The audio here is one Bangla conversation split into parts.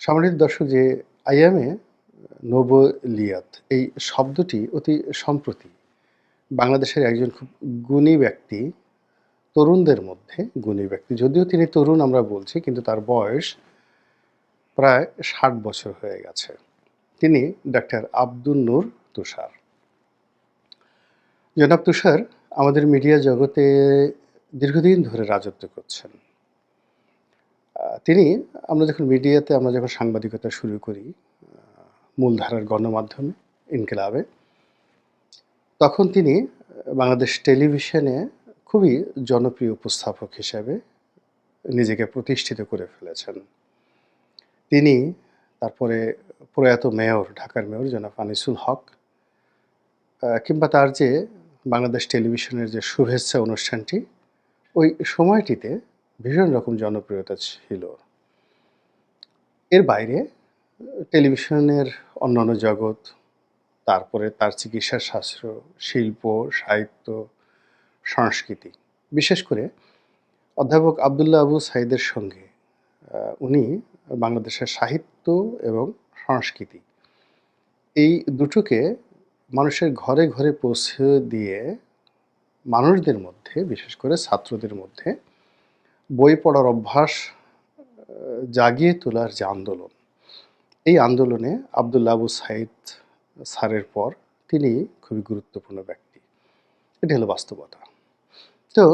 সম্মানিত দর্শক, যে আইয়ামে নোবেলিয়াত এই শব্দটি অতি সম্প্রতি বাংলাদেশের একজন খুব গুণী ব্যক্তি, তরুণদের মধ্যে গুণী ব্যক্তি। যদিও তিনি তরুণ আমরা বলছি, কিন্তু তার বয়স প্রায় ৬০ বছর হয়ে গেছে। তিনি ডাক্তার আব্দুন নূর তুষার। জনাব তুষার আমাদের মিডিয়া জগতে দীর্ঘদিন ধরে রাজত্ব করছেন। তিনি আমরা যখন সাংবাদিকতা শুরু করি মূলধারার গণমাধ্যমে, ইনকিলাবে, তখন তিনি বাংলাদেশ টেলিভিশনে খুবই জনপ্রিয় উপস্থাপক হিসেবে নিজেকে প্রতিষ্ঠিত করে ফেলেছেন। তিনি তারপরে প্রয়াত মেয়র, ঢাকার মেয়র জনাব আনিসুল হক, কিংবা তার যে বাংলাদেশ টেলিভিশনের যে শুভেচ্ছা অনুষ্ঠানটি, ওই সময়টিতে ভীষণ রকম জনপ্রিয়তা ছিল। এর বাইরে টেলিভিশনের অন্যান্য জগৎ, তারপরে তার চিকিৎসাশাস্ত্র, শিল্প, সাহিত্য, সংস্কৃতি, বিশেষ করে অধ্যাপক আবদুল্লাহ আবু সাঈদের সঙ্গে উনি বাংলাদেশের সাহিত্য এবং সংস্কৃতি এই দুটোকে মানুষের ঘরে ঘরে পৌঁছে দিয়ে মানুষদের মধ্যে, বিশেষ করে ছাত্রদের মধ্যে বই পড়ার অভ্যাস জাগিয়ে তোলার যে আন্দোলন, এই আন্দোলনে আবদুল্লাহ আবু সাঈদ স্যারের পর তিনি খুবই গুরুত্বপূর্ণ ব্যক্তি। এটি হলো বাস্তবতা। তো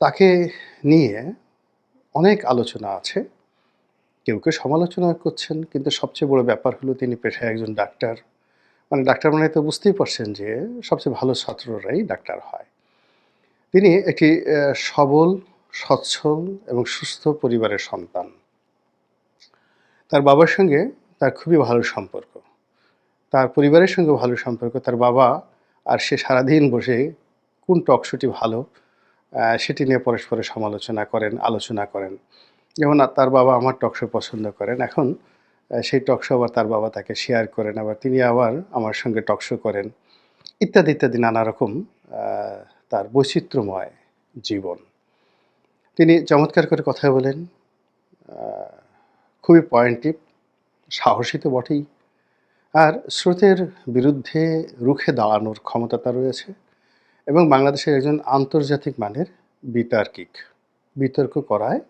তাকে নিয়ে অনেক আলোচনা আছে, কেউ কেউ সমালোচনা করছেন, কিন্তু সবচেয়ে বড় ব্যাপার হলো তিনি পেশায় একজন ডাক্তার। ডাক্তার মানে তো বুঝতেই পারছেন যে সবচেয়ে ভালো ছাত্ররাই ডাক্তার হয়। তিনি একটি সবল, সচ্ছল এবং সুস্থ পরিবারের সন্তান। তার বাবার সঙ্গে তার খুবই ভালো সম্পর্ক, তার পরিবারের সঙ্গে ভালো সম্পর্ক। তার বাবা আর সে সারাদিন বসে কোন টকশোটি ভালো সেটি নিয়ে পরস্পরের সমালোচনা করেন, আলোচনা করেন। যেমন তার বাবা আমার টকশো পছন্দ করেন, এখন সেই টকশো আবার তার বাবা তাকে শেয়ার করেন, আবার তিনি আবার আমার সঙ্গে টকশো করেন, ইত্যাদি ইত্যাদি নানা রকম তার বৈচিত্র্যময় জীবন। তিনি চমৎকার করে কথা বলেন, খুবই পয়েন্টিভ, সাহসী তো বটেই, আর স্রোতের বিরুদ্ধে রুখে দাঁড়ানোর ক্ষমতা তার রয়েছে। এবং বাংলাদেশের একজন আন্তর্জাতিক মানের বিতার্কিক, বিতর্ক করায়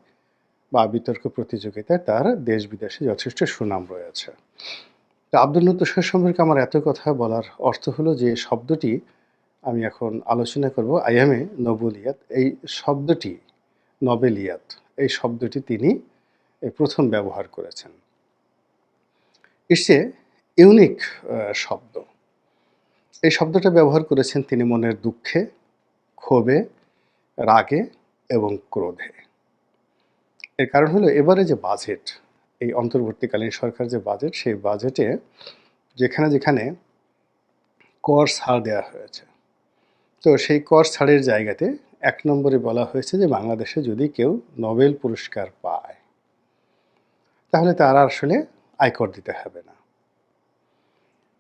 বা বিতর্ক প্রতিযোগিতায় তার দেশ বিদেশে যথেষ্ট সুনাম রয়েছে। তো আব্দুল নূর তুষার সম্পর্কে আমার এত কথা বলার অর্থ হলো যে শব্দটি আমি এখন আলোচনা করব, আইয়ামে নোবেলিয়াত, এই শব্দটি, নোবেলিয়াত এই শব্দটি তিনি প্রথম ব্যবহার করেছেন। ইটস এ ইউনিক শব্দ। এই শব্দটা ব্যবহার করেছেন তিনি মনের দুঃখে, ক্ষোভে, রাগে এবং ক্রোধে। এর কারণ হলো এবারে যে বাজেট, এই অন্তর্বর্তীকালীন সরকার যে বাজেট, সেই বাজেটে যেখানে যেখানে কর ছাড় দেওয়া হয়েছে, তো সেই কর ছাড়ের জায়গাতে ১ নম্বরে বলা হয়েছে যে বাংলাদেশে যদি কেউ নোবেল পুরস্কার পায় তাহলে তারা আসলে আয়কর দিতে হবে না।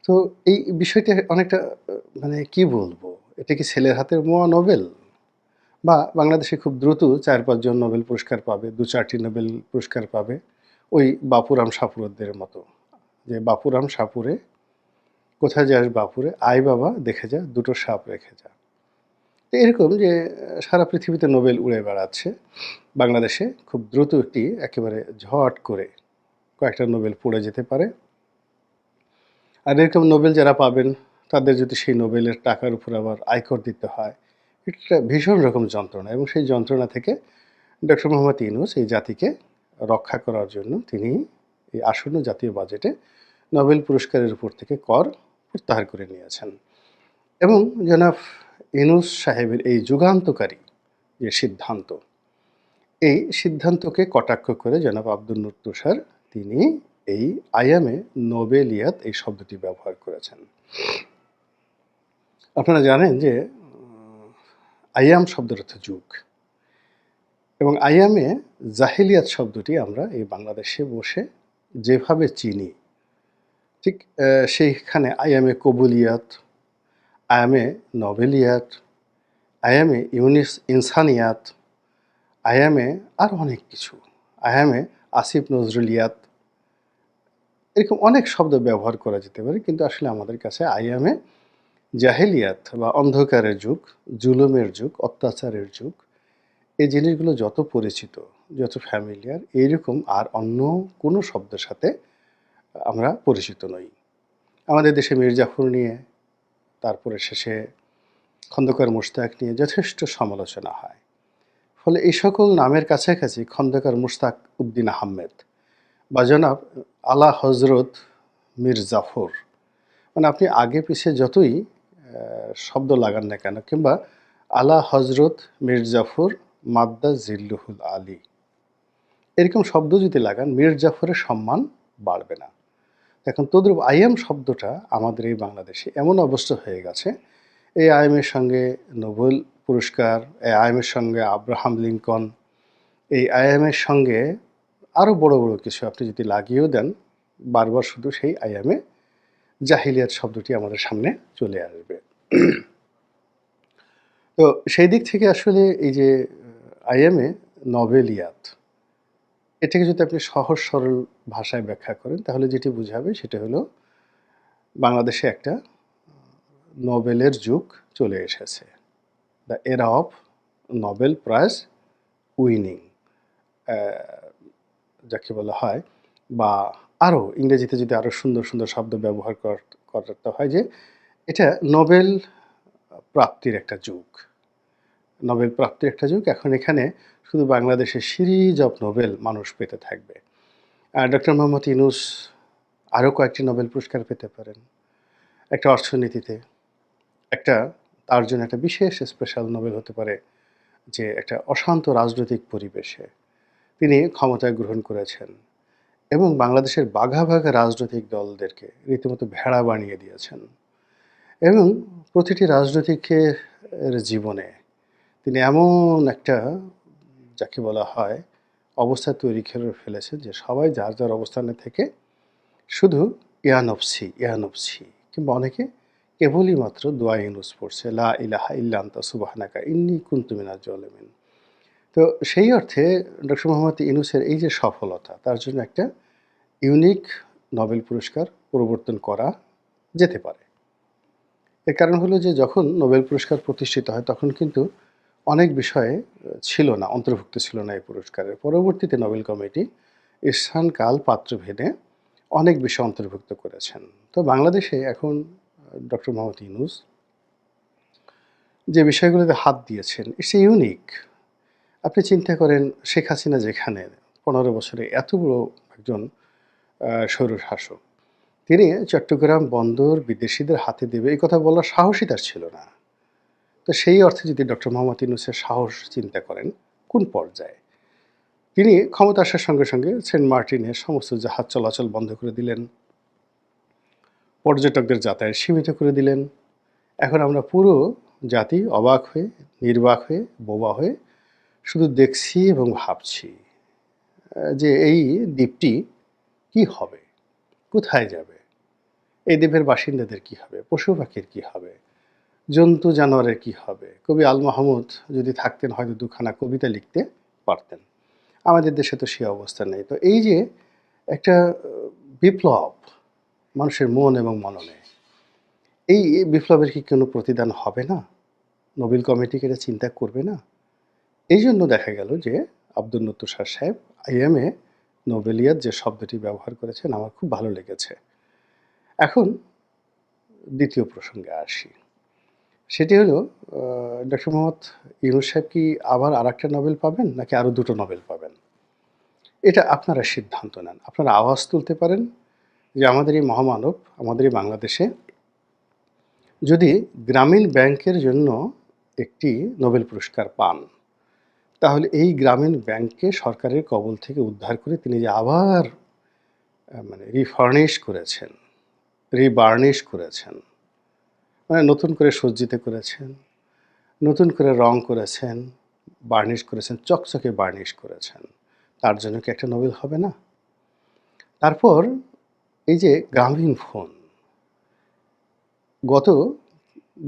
তো এই বিষয়টা অনেকটা কি বলবো, এটা কি ছেলের হাতের মোয়া নোবেল? বা বাংলাদেশে খুব দ্রুত ৪-৫ জন নোবেল পুরস্কার পাবে, ২-৪টি নোবেল পুরস্কার পাবে, ওই বাপুরাম সাপুড়েদের মতো, যে বাপুরাম সাপুড়ে, কোথায় যাস বাপুরে, আয় বাবা দেখে যা, দুটো সাপ রেখে যা। তো এরকম যে সারা পৃথিবীতে নোবেল উড়ে বেড়াচ্ছে, বাংলাদেশে খুব দ্রুত একটি একেবারে ঝট করে কয়েকটা নোবেল পড়ে যেতে পারে। আর এরকম নোবেল যারা পাবেন তাদের যদি সেই নোবেলের টাকার উপর আবার আয়কর দিতে হয়, এটা ভীষণ রকম যন্ত্রণা। এবং সেই যন্ত্রণা থেকে ডক্টর মোহাম্মদ ইউনূস এই জাতিকে রক্ষা করার জন্য তিনি এই আসন্ন জাতীয় বাজেটে নোবেল পুরস্কারের উপর থেকে কর প্রত্যাহার করে নিয়েছেন। এবং জনাব ইউনূস সাহেবের এই যুগান্তকারী যে সিদ্ধান্ত, এই সিদ্ধান্তকে কটাক্ষ করে জনাব আব্দুল নূর তুষার তিনি এই আইয়ামে নোবেলিয়াত এই শব্দটি ব্যবহার করেছেন। আপনারা জানেন যে আইয়াম শব্দের অর্থ যুগ, এবং আইয়ামে জাহিলিয়াত শব্দটি আমরা এই বাংলাদেশে বসে যেভাবে চিনি, ঠিক সেইখানে আইয়ামে কবুলিয়াত, আইয়ামে নোবেলিয়াত, আইয়ামে ইনসানিয়াত, আইয়ামে আর অনেক কিছু, আইয়ামে আসিফ নজরুলিয়াত, এরকম অনেক শব্দ ব্যবহার করা যেতে পারে, কিন্তু আসলে আমাদের কাছে আইয়ামে জাহেলিয়াত বা অন্ধকারের যুগ, জুলুমের যুগ, অত্যাচারের যুগ, এই জিনিসগুলো যত পরিচিত, যত ফ্যামিলিয়ার, এইরকম আর অন্য কোনো শব্দের সাথে আমরা পরিচিত নই। আমাদের দেশে মীর জাফর নিয়ে, তারপরে শেষে খন্দকার মোশতাক নিয়ে যথেষ্ট সমালোচনা হয়। ফলে এই সকল নামের কাছাকাছি খন্দকার মোশতাক উদ্দিন আহমেদ বা জনাব আলা হজরত মীর জাফর, মানে আপনি আগে পিছে যতই শব্দ লাগান না কেন, কিংবা আলা হজরত মীর জাফর মাদ্দা জিল্লুহুল আলী, এরকম শব্দ যদি লাগান, মীর জাফরের সম্মান বাড়বে না। এখন তদ্রূপ আইএম শব্দটা আমাদের এই বাংলাদেশে এমন অবস্থা হয়ে গেছে, এই আইএমের সঙ্গে নোবেল পুরস্কার, এই আইএমের সঙ্গে আব্রাহাম লিঙ্কন, এই আইএমের সঙ্গে আরও বড় বড় কিছু আপনি যদি লাগিয়েও দেন, বারবার শুধু সেই আইএমে জাহিলিয়াত শব্দটি আমাদের সামনে চলে আসবে। তো সেই দিক থেকে আসলে এই যে আইএমএ নভেলিয়াত, এটাকে যদি আপনি সহজ সরল ভাষায় ব্যাখ্যা করেন, তাহলে যেটি বোঝাবে সেটা হলো বাংলাদেশে একটা নোবেলের যুগ চলে এসেছে, দ্য এরা অফ নোবেল প্রাইজ উইনিং, যাকে বলা হয়, বা আরও ইংরেজিতে যদি আরও সুন্দর সুন্দর শব্দ ব্যবহার করতে হয়, যে এটা নোবেল প্রাপ্তির একটা যুগ, নোবেল প্রাপ্তির একটা যুগ। এখন এখানে শুধু বাংলাদেশের সিরিজ অফ নোবেল মানুষ পেতে থাকবে। ডক্টর মোহাম্মদ ইউনূস আরও কয়েকটি নোবেল পুরস্কার পেতে পারেন, একটা অর্থনীতিতে, একটা তার জন্য একটা বিশেষ স্পেশাল নোবেল হতে পারে যে একটা অশান্ত রাজনৈতিক পরিবেশে তিনি ক্ষমতায় গ্রহণ করেছেন এবং বাংলাদেশের বাঘা বাঘা রাজনৈতিক দলদেরকে রীতিমতো ভেড়া বানিয়ে দিয়েছেন, এবং প্রতিটি রাজনৈতিকের জীবনে তিনি এমন একটা, যাকে বলা হয়, অবস্থা তৈরি করে ফেলেছেন যে সবাই যার যার অবস্থানে থেকে শুধু ইয়ানফসি ইয়ানফসি, কিংবা অনেকে কেবলই মাত্র দোয়া ইউনুস পড়ছে, লা ইলাহা ইল্লা আনতা সুবহানাকা ইন্নী কুনতু মিনাজ জালিমিন। তো সেই অর্থে ডক্টর মোহাম্মদ ইউনূসের এই যে সফলতা, তার জন্য একটা ইউনিক নোবেল পুরস্কার প্রবর্তন করা যেতে পারে। এর কারণ হলো যে যখন নোবেল পুরস্কার প্রতিষ্ঠিত হয়, তখন কিন্তু অনেক বিষয়ে ছিল না, অন্তর্ভুক্ত ছিল না এই পুরস্কারের। পরবর্তীতে নোবেল কমিটি স্থান কাল পাত্র ভেদে অনেক বিষয় অন্তর্ভুক্ত করেছেন। তো বাংলাদেশে এখন ডক্টর মোহাম্মদ ইউনূস যে বিষয়গুলোতে হাত দিয়েছেন, ইটস ইউনিক। আপনি চিন্তা করেন, শেখ হাসিনা যেখানে 15 বছরে এত বড় একজন স্বৈরশাসক, তিনি চট্টগ্রাম বন্দর বিদেশিদের হাতে দেবে এই কথা বলার সাহসই তার ছিল না। তো সেই অর্থে যদি ডক্টর মোহাম্মদ ইউনূসের সাহস চিন্তা করেন কোন পর্যায়ে, তিনি ক্ষমতা আসার সঙ্গে সঙ্গে সেন্ট মার্টিনের সমস্ত জাহাজ চলাচল বন্ধ করে দিলেন, পর্যটকদের যাতায়াত সীমিত করে দিলেন। এখন আমরা পুরো জাতি অবাক হয়ে, নির্বাক হয়ে, বোবা হয়ে শুধু দেখছি এবং ভাবছি যে এই দ্বীপটি কি হবে, কোথায় যাবে, এই দ্বীপের বাসিন্দাদের কি হবে, পশু পাখির কি হবে, জন্তু জানোয়ারের কি হবে। কবি আল মাহমুদ যদি থাকতেন হয়তো দুখানা কবিতা লিখতে পারতেন। আমাদের দেশে তো সে অবস্থা নেই। তো এই যে একটা বিপ্লব মানুষের মন এবং মননে, এই বিপ্লবের কি কোনো প্রতিদান হবে না? নোবেল কমিটিকে এটা চিন্তা করবে না? এই জন্য দেখা গেল যে আব্দুল তুষার সাহেব আইএমএ নোবেলিয়াত যে শব্দটি ব্যবহার করেছেন, আমার খুব ভালো লেগেছে। এখন দ্বিতীয় প্রসঙ্গে আসি, সেটি হলো ডক্টর মোহাম্মদ ইউনূস সাহেব কি আবার আরেকটা নোবেল পাবেন, নাকি আরও দুটো নোবেল পাবেন? এটা আপনারা সিদ্ধান্ত নেন। আপনারা আওয়াজ তুলতে পারেন যে আমাদের এই মহামানব, আমাদের এই বাংলাদেশে যদি গ্রামীণ ব্যাংকের জন্য একটি নোবেল পুরস্কার পান, তাহলে এই গ্রামীণ ব্যাংককে সরকারের কবল থেকে উদ্ধার করে তিনি যে আবার মানে রিফার্নিশ করেছেন, রিবার্নিশ করেছেন, মানে নতুন করে সজ্জিত করেছেন, নতুন করে রং করেছেন, বার্নিশ করেছেন, চকচকে বার্নিশ করেছেন, তার জন্য কি একটা নোবেল হবে না? তারপর এই যে গ্রামীণ ফোন, গত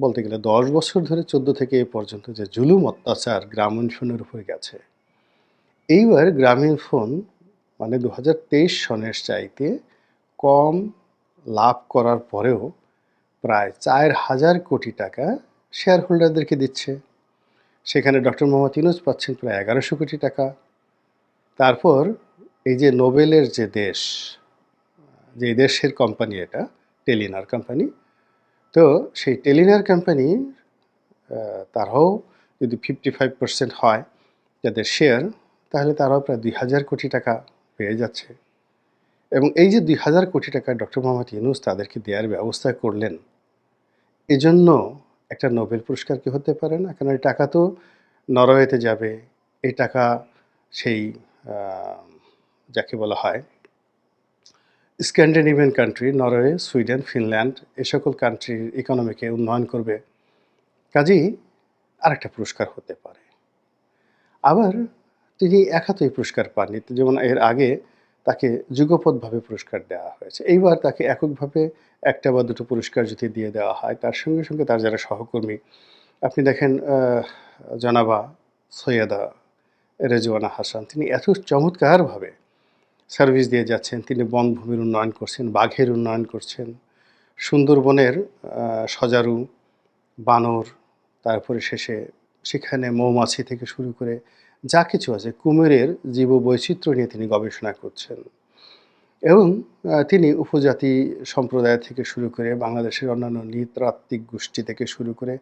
বলতে গেলে 10 বছর ধরে 14 থেকে এ পর্যন্ত যে জুলুম অত্যাচার গ্রামীণ ফোনের উপরে গেছে, এইবার গ্রামীণ ফোন মানে 2023 সনের চাইতে কম লাভ করার পরেও প্রায় 4,000 কোটি টাকা শেয়ার হোল্ডারদেরকে দিচ্ছে। সেখানে ডক্টর মোহাম্মদ ইউনূস পাচ্ছেন প্রায় 1100 কোটি টাকা। তারপর এই যে নোবেলের যে দেশ, যে দেশের কোম্পানি এটা, টেলিনর কোম্পানি, তো সেই টেলিনর কোম্পানি তারাও যদি 55% হয় যাদের শেয়ার, তাহলে তারাও প্রায় 2,000 কোটি টাকা পেয়ে যাচ্ছে। এবং এই যে 2,000 কোটি টাকা ডক্টর মোহাম্মদ ইউনূস তাদেরকে দেওয়ার ব্যবস্থা করলেন, এজন্য একটা নোবেল পুরস্কার কি হতে পারে না? কারণ এই টাকা তো নরওয়েতে যাবে। এই টাকা সেই যাকে বলা হয় Scandinavian country, Norway, Sweden, Finland, এ সকল কান্ট্রির ইকোনমিকে উন্নয়ন করবে। কাজেই আরেকটা পুরস্কার হতে পারে। আবার তিনি একা তো এই পুরস্কার পাননি। যেমন এর আগে তাকে যুগপৎভাবে পুরস্কার দেওয়া হয়েছে। এইবার তাকে এককভাবে 1টা বা 2টো পুরস্কার যদি দিয়ে দেওয়া হয়, তার সঙ্গে সঙ্গে তার যারা সহকর্মী, আপনি দেখেন জনাবা সৈয়দা রেজওয়ানা হাসান, তিনি এত চমৎকারভাবে সার্ভিস দিয়ে যাচ্ছেন। তিনি বনভূমির উন্নয়ন করছেন, বাঘের উন্নয়ন করছেন, সুন্দরবনের সজারু, বানর, তারপরে শেষে সেখানে মৌমাছি থেকে শুরু করে যা কিছু আছে, কুমিরের জীববৈচিত্র্য নিয়ে তিনি গবেষণা করছেন। এবং তিনি উপজাতি সম্প্রদায় থেকে শুরু করে বাংলাদেশের অন্যান্য নৃতাত্ত্বিক গোষ্ঠী থেকে শুরু করে,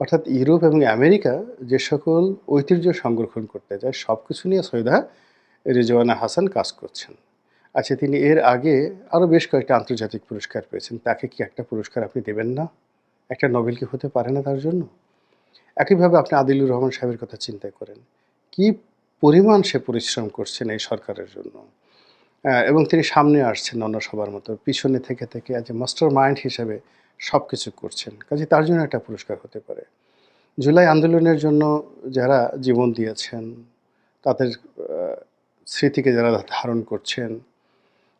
অর্থাৎ ইউরোপ এবং আমেরিকা যে সকল ঐতিহ্য সংরক্ষণ করতে চায়, সব কিছু নিয়ে সৈয়দা রেজওয়ানা হাসান কাজ করছেন। আচ্ছা, তিনি এর আগে আরও বেশ কয়েকটা আন্তর্জাতিক পুরস্কার পেয়েছেন। তাকে কি একটা পুরস্কার আপনি দেবেন না? একটা নোবেল কি হতে পারে না তার জন্য? একইভাবে আপনি আদিলুর রহমান সাহেবের কথা চিন্তা করেন। কি পরিমাণ সে পরিশ্রম করছেন এই সরকারের জন্য। এবং তিনি সামনে আসছেন অন্য সবার মতো। পিছনে থেকে অ্যাজ এ মাস্টার মাইন্ড হিসেবে সব কিছু করছেন। কাজেই তার জন্য একটা পুরস্কার হতে পারে। জুলাই আন্দোলনের জন্য যারা জীবন দিয়েছেন, তাদের স্মৃতিকে যারা ধারণ করছেন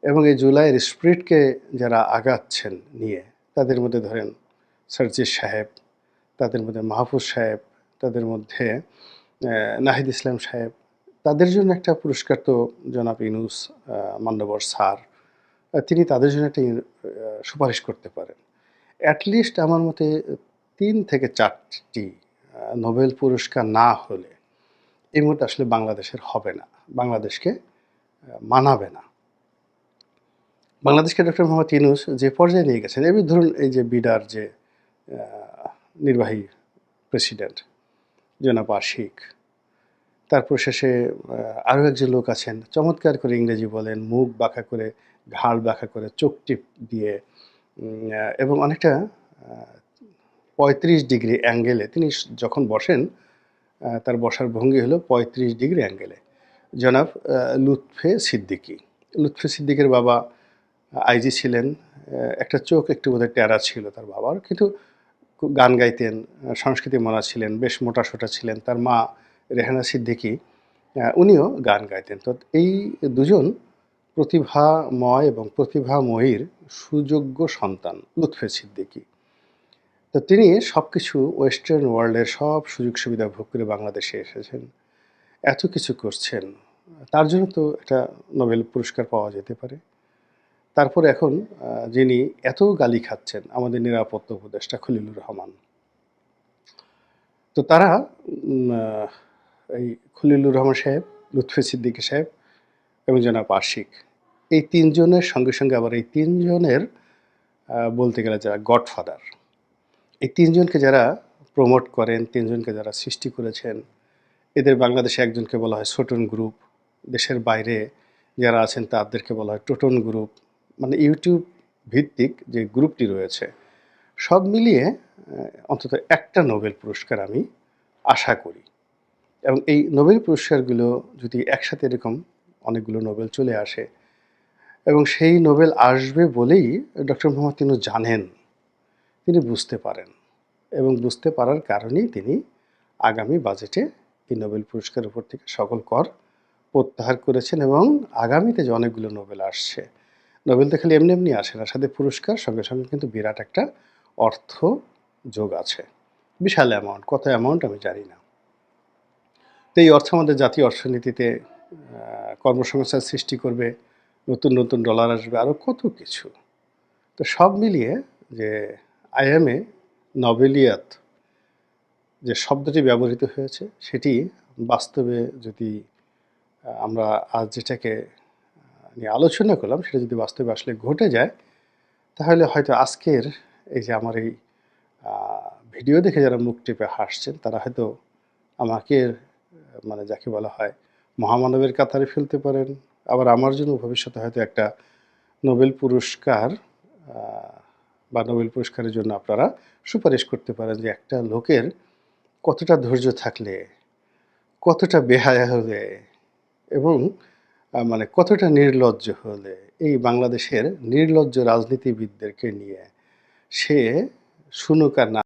এবং এই জুলাইয়ের স্পিরিটকে যারা আগাচ্ছেন নিয়ে, তাদের মধ্যে ধরেন সার্জিস সাহেব, তাদের মধ্যে মাহফুজ সাহেব, তাদের মধ্যে নাহিদ ইসলাম সাহেব, তাদের জন্য একটা পুরস্কার তো জনাব ইউনূস মান্যবর স্যার, তিনি তাদের জন্য একটা সুপারিশ করতে পারেন। অ্যাটলিস্ট আমার মতে 3 থেকে 4টি নোবেল পুরস্কার না হলে এই মুহূর্তে আসলে বাংলাদেশের হবে না, বাংলাদেশকে মানাবে না। বাংলাদেশকে ডক্টর মোহাম্মদ ইউনূস যে পর্যায়ে নিয়ে গেছেন, এবার ধরুন এই যে বিডার যে নির্বাহী প্রেসিডেন্ট জনাব আশিক, তারপর শেষে আরও একজন লোক আছেন, চমৎকার করে ইংরেজি বলেন, মুখ বাঁকা করে, ঘাড় বাঁকা করে, চোখ টিপ দিয়ে এবং অনেকটা 35 ডিগ্রি অ্যাঙ্গেলে তিনি যখন বসেন, তার বসার ভঙ্গি হলো 35 ডিগ্রি অ্যাঙ্গেলে। জনাব লুৎফে সিদ্দিকী। লুৎফে সিদ্দিকের বাবা আইজি ছিলেন। একটা চোখ একটু বোধহয় ট্যারা ছিল তার বাবার, কিন্তু গান গাইতেন, সংস্কৃতি মনা ছিলেন, বেশ মোটাসোটা ছিলেন। তার মা রেহানা সিদ্দিকী, উনিও গান গাইতেন। তো এই দুজন প্রতিভাময় এবং প্রতিভাময়ীর সুযোগ্য সন্তান লুৎফে সিদ্দিকী। তো তিনি সব কিছু ওয়েস্টার্ন ওয়ার্ল্ডের সব সুযোগ সুবিধা ভোগ করে বাংলাদেশে এসেছেন, এত কিছু করছেন, তার জন্য তো একটা নোবেল পুরস্কার পাওয়া যেতে পারে। তারপর এখন যিনি এত গালি খাচ্ছেন, আমাদের নিরাপত্তা উপদেষ্টা খলিলুর রহমান, তো তারা এই খলিলুর রহমান সাহেব, লুৎফে সিদ্দিকী সাহেব এবং জনাব আশিক, এই 3 জনের সঙ্গে সঙ্গে আবার এই 3 জনের বলতে গেলে যারা গডফাদার, এই 3 জনকে যারা প্রমোট করেন, 3 জনকে যারা সৃষ্টি করেছেন, এদের বাংলাদেশে একজনকে বলা হয় ছোটন গ্রুপ, দেশের বাইরে যারা আছেন তাদেরকে বলা হয় টোটন গ্রুপ। মানে ইউটিউব ভিত্তিক যে গ্রুপটি রয়েছে, সব মিলিয়ে অন্তত একটা নোবেল পুরস্কার আমি আশা করি। এবং এই নোবেল পুরস্কারগুলো যদি একসাথে এরকম অনেকগুলো নোবেল চলে আসে, এবং সেই নোবেল আসবে বলেই ডক্টর মোহাম্মদ ইউনূস জানেন, তিনি বুঝতে পারেন, এবং বুঝতে পারার কারণেই তিনি আগামী বাজেটে এই নোবেল পুরস্কারের উপর থেকে সকল কর প্রত্যাহার করেছেন। এবং আগামীতে যে অনেকগুলো নোবেল আসছে, নোবেল তো খালি এমনি এমনি আসে না, সাথে পুরস্কার সঙ্গে সঙ্গে কিন্তু বিরাট একটা অর্থ যোগ আছে, বিশাল অ্যামাউন্ট, কত অ্যামাউন্ট আমি জানি না। তো এই অর্থ আমাদের জাতীয় অর্থনীতিতে কর্মসংস্থান সৃষ্টি করবে, নতুন নতুন ডলার আসবে, আরও কত কিছু। তো সব মিলিয়ে যে আই এম এ নোবেলিয়াত যে শব্দটি ব্যবহৃত হয়েছে, সেটি বাস্তবে যদি আমরা আজ যেটাকে নিয়ে আলোচনা করলাম, সেটা যদি বাস্তবে আসলে ঘটে যায়, তাহলে হয়তো আজকের এই যে আমার এই ভিডিও দেখে যারা মুখ টিপে হাসছেন, তারা হয়তো আমাকে মানে যাকে বলা হয় মহামানবের কাতারে ফেলতে পারেন। আবার আমার জন্য ভবিষ্যতে হয়তো একটা নোবেল পুরস্কার বা নোবেল পুরস্কারের জন্য আপনারা সুপারিশ করতে পারেন যে একটা লোকের কতটা ধৈর্য থাকলে, কতটা বেহায়া হলে এবং মানে কতটা নির্লজ্জ হলে এই বাংলাদেশের নির্লজ্জ রাজনীতিবিদদেরকে নিয়ে সে শুনুক আর না